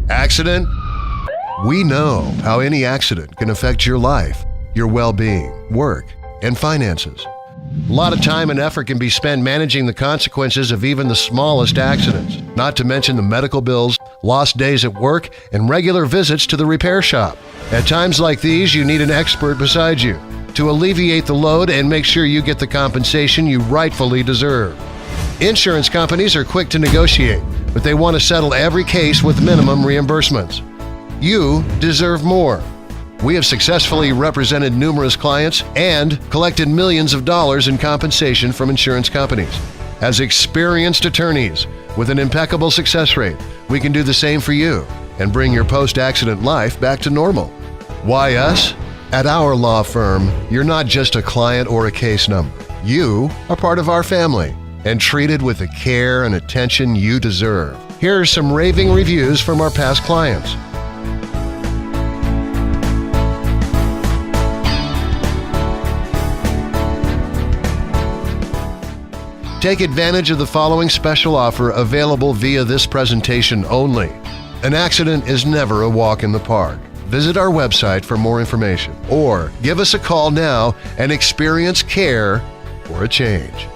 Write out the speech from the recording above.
Accident? We know how any accident can affect your life, your well-being, work, and finances. A lot of time and effort can be spent managing the consequences of even the smallest accidents, not to mention the medical bills, lost days at work, and regular visits to the repair shop. At times like these, you need an expert beside you to alleviate the load and make sure you get the compensation you rightfully deserve. Insurance companies are quick to negotiate, but they want to settle every case with minimum reimbursements. You deserve more. We have successfully represented numerous clients and collected millions of dollars in compensation from insurance companies. As experienced attorneys with an impeccable success rate, we can do the same for you and bring your post-accident life back to normal. Why us? At our law firm, you're not just a client or a case number. You are part of our family and treated with the care and attention you deserve. Here are some raving reviews from our past clients. Take advantage of the following special offer available via this presentation only. An accident is never a walk in the park. Visit our website for more information or give us a call now and experience care for a change.